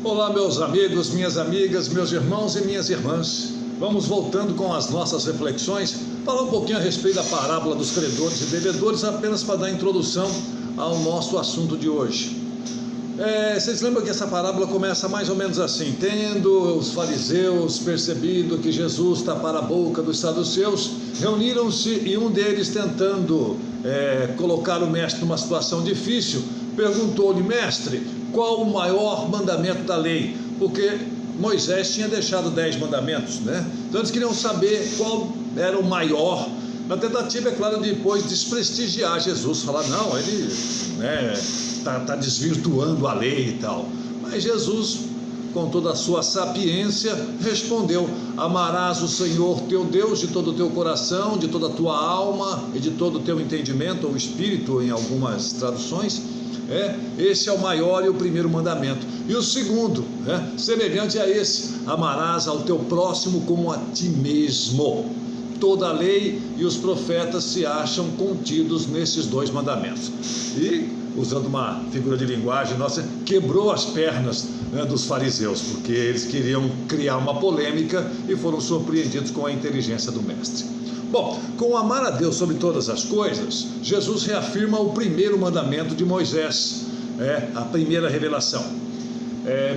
Olá, meus amigos, minhas amigas, meus irmãos e minhas irmãs. Vamos voltando com as nossas reflexões, falar um pouquinho a respeito da parábola dos credores e devedores, apenas para dar introdução ao nosso assunto de hoje. Vocês lembram que essa parábola começa mais ou menos assim: tendo os fariseus percebido que Jesus tapara a boca dos saduceus, reuniram-se e um deles, tentando colocar o mestre numa situação difícil, perguntou-lhe: mestre, qual o maior mandamento da lei? Porque Moisés tinha deixado 10 mandamentos, né? Então eles queriam saber qual era o maior, na tentativa, é claro, de depois desprestigiar Jesus, falar, não, ele está desvirtuando a lei e tal. Mas Jesus, com toda a sua sapiência, respondeu: amarás o Senhor teu Deus de todo o teu coração, de toda a tua alma e de todo o teu entendimento, ou espírito em algumas traduções. Esse é o maior e o primeiro mandamento. E o segundo, semelhante a esse: amarás ao teu próximo como a ti mesmo. Toda a lei e os profetas se acham contidos nesses 2 mandamentos. E, usando uma figura de linguagem nossa, quebrou as pernas dos fariseus, porque eles queriam criar uma polêmica e foram surpreendidos com a inteligência do mestre. Bom, com amar a Deus sobre todas as coisas, Jesus reafirma o primeiro mandamento de Moisés, a primeira revelação.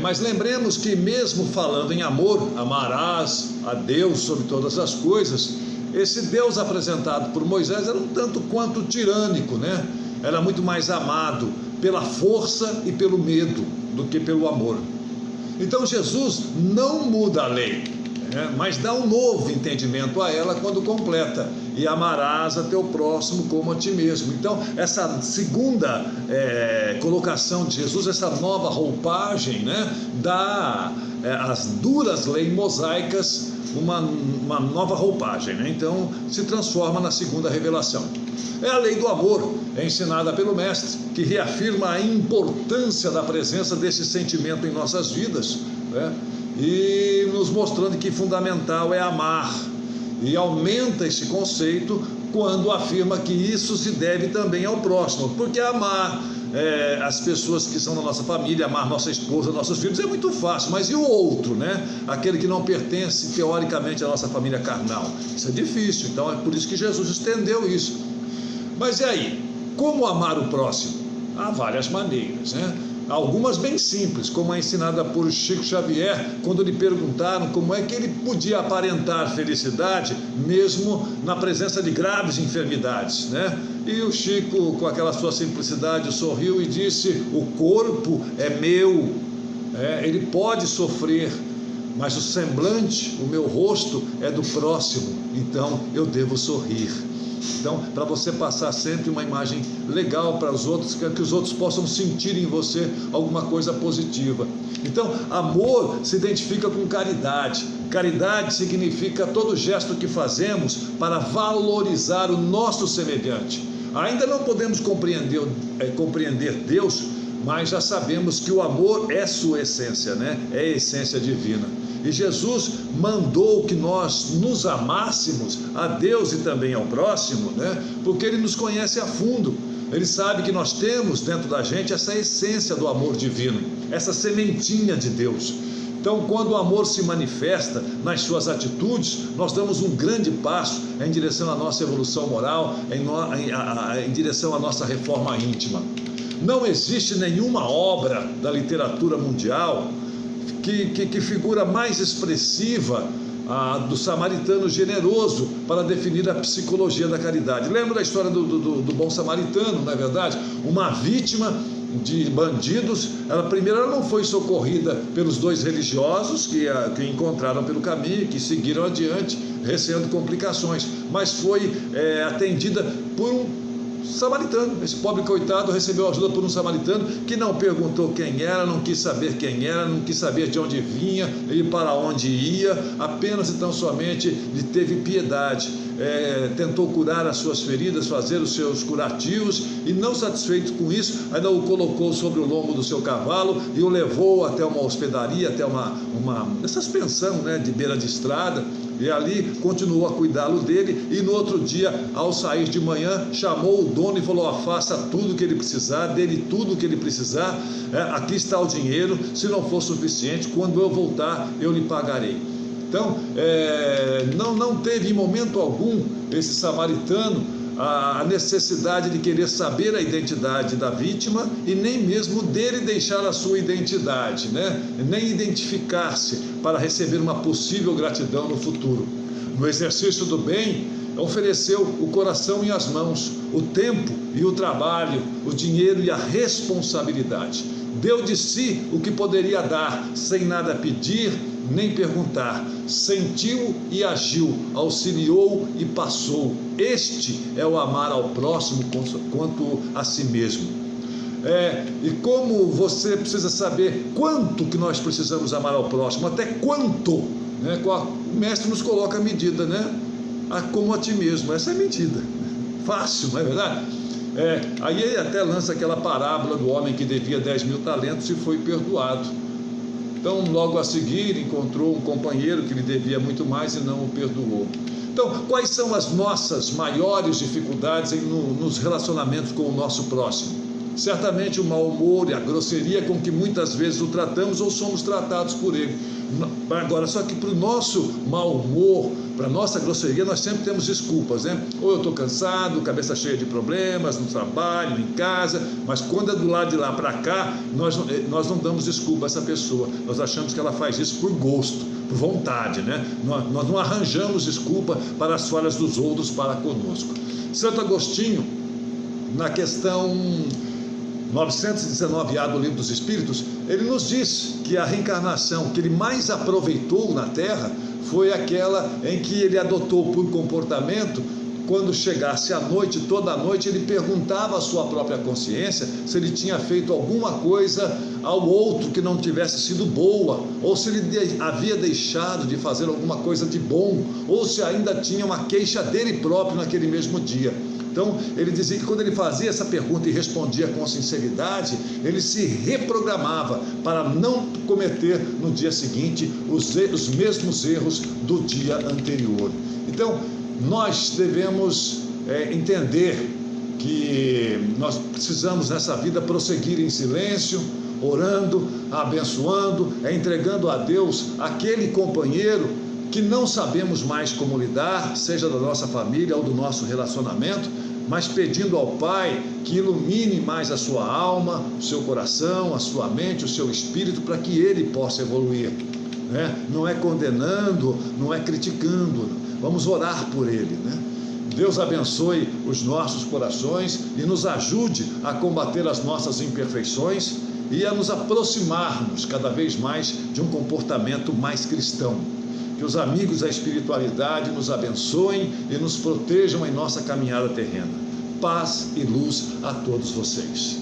Mas lembremos que, mesmo falando em amor, amarás a Deus sobre todas as coisas, esse Deus apresentado por Moisés era um tanto quanto tirânico, né? Era muito mais amado pela força e pelo medo do que pelo amor. Então Jesus não muda a lei, mas dá um novo entendimento a ela quando completa: e amarás a teu próximo como a ti mesmo. Então, essa segunda colocação de Jesus, essa nova roupagem, dá às duras leis mosaicas uma nova roupagem, Então se transforma na segunda revelação. É a lei do amor, ensinada pelo mestre, que reafirma a importância da presença desse sentimento em nossas vidas, e nos mostrando que fundamental é amar, e aumenta esse conceito quando afirma que isso se deve também ao próximo, porque amar as pessoas que são da nossa família, amar nossa esposa, nossos filhos, é muito fácil, mas e o outro, aquele que não pertence teoricamente à nossa família carnal? Isso é difícil. Então é por isso que Jesus estendeu isso. Mas e aí, como amar o próximo? Há várias maneiras, Algumas bem simples, como a ensinada por Chico Xavier, quando lhe perguntaram como é que ele podia aparentar felicidade mesmo na presença de graves enfermidades, E o Chico, com aquela sua simplicidade, sorriu e disse: o corpo é meu, ele pode sofrer, mas o semblante, o meu rosto é do próximo, então eu devo sorrir. Então, para você passar sempre uma imagem legal para os outros, que os outros possam sentir em você alguma coisa positiva. Então, amor se identifica com caridade. Caridade significa todo gesto que fazemos para valorizar o nosso semelhante. Ainda não podemos compreender Deus, mas já sabemos que o amor é sua essência, É a essência divina. E Jesus mandou que nós nos amássemos a Deus e também ao próximo, Porque Ele nos conhece a fundo. Ele sabe que nós temos dentro da gente essa essência do amor divino, essa sementinha de Deus. Então, quando o amor se manifesta nas suas atitudes, nós damos um grande passo em direção à nossa evolução moral, em direção à nossa reforma íntima. Não existe nenhuma obra da literatura mundial que figura mais expressiva do samaritano generoso para definir a psicologia da caridade. Lembra da história do bom samaritano, não é verdade? Uma vítima de bandidos, ela não foi socorrida pelos 2 religiosos que encontraram pelo caminho, que seguiram adiante, recebendo complicações, mas foi atendida por um samaritano. Esse pobre coitado recebeu ajuda por um samaritano que não perguntou quem era, não quis saber quem era, não quis saber de onde vinha e para onde ia, apenas e tão somente lhe teve piedade. tentou curar as suas feridas, fazer os seus curativos, e não satisfeito com isso, ainda o colocou sobre o lombo do seu cavalo e o levou até uma hospedaria, até essas pensão, né, de beira de estrada, e ali continuou a cuidá-lo dele. E no outro dia, ao sair de manhã, chamou o dono e falou: faça tudo o que ele precisar, dele tudo o que ele precisar, aqui está o dinheiro, se não for suficiente, quando eu voltar eu lhe pagarei. Então, não teve em momento algum esse samaritano a necessidade de querer saber a identidade da vítima, e nem mesmo dele deixar a sua identidade, né? Nem identificar-se para receber uma possível gratidão no futuro. No exercício do bem, ofereceu o coração e as mãos, o tempo e o trabalho, o dinheiro e a responsabilidade. Deu de si o que poderia dar, sem nada pedir nem perguntar. Sentiu e agiu, auxiliou e passou. Este é o amar ao próximo quanto a si mesmo. E como você precisa saber quanto que nós precisamos amar ao próximo, até quanto, né? O mestre nos coloca a medida, né? Como a ti mesmo. Essa é a medida, fácil, não é verdade? Aí ele até lança aquela parábola do homem que devia 10.000 talentos e foi perdoado. Então, logo a seguir, encontrou um companheiro que lhe devia muito mais e não o perdoou. Então, quais são as nossas maiores dificuldades nos relacionamentos com o nosso próximo? Certamente o mau humor e a grosseria com que muitas vezes o tratamos ou somos tratados por ele. Agora, só que para o nosso mau humor, para a nossa grosseria, nós sempre temos desculpas, né? Ou eu estou cansado, cabeça cheia de problemas, no trabalho, em casa, mas quando é do lado de lá para cá, nós não damos desculpa a essa pessoa. Nós achamos que ela faz isso por gosto, por vontade, né? Nós não arranjamos desculpa para as falhas dos outros para conosco. Santo Agostinho, na questão 919A do Livro dos Espíritos, ele nos diz que a reencarnação que ele mais aproveitou na Terra foi aquela em que ele adotou por comportamento. Quando chegasse à noite, toda a noite, ele perguntava à sua própria consciência se ele tinha feito alguma coisa ao outro que não tivesse sido boa, ou se ele havia deixado de fazer alguma coisa de bom, ou se ainda tinha uma queixa dele próprio naquele mesmo dia. Então, ele dizia que quando ele fazia essa pergunta e respondia com sinceridade, ele se reprogramava para não cometer no dia seguinte os mesmos erros do dia anterior. Então, nós devemos entender que nós precisamos nessa vida prosseguir em silêncio, orando, abençoando, entregando a Deus aquele companheiro que não sabemos mais como lidar, seja da nossa família ou do nosso relacionamento, mas pedindo ao Pai que ilumine mais a sua alma, o seu coração, a sua mente, o seu espírito, para que ele possa evoluir, né? Não é condenando, não é criticando, vamos orar por ele, né? Deus abençoe os nossos corações e nos ajude a combater as nossas imperfeições e a nos aproximarmos cada vez mais de um comportamento mais cristão. Que os amigos da espiritualidade nos abençoem e nos protejam em nossa caminhada terrena. Paz e luz a todos vocês.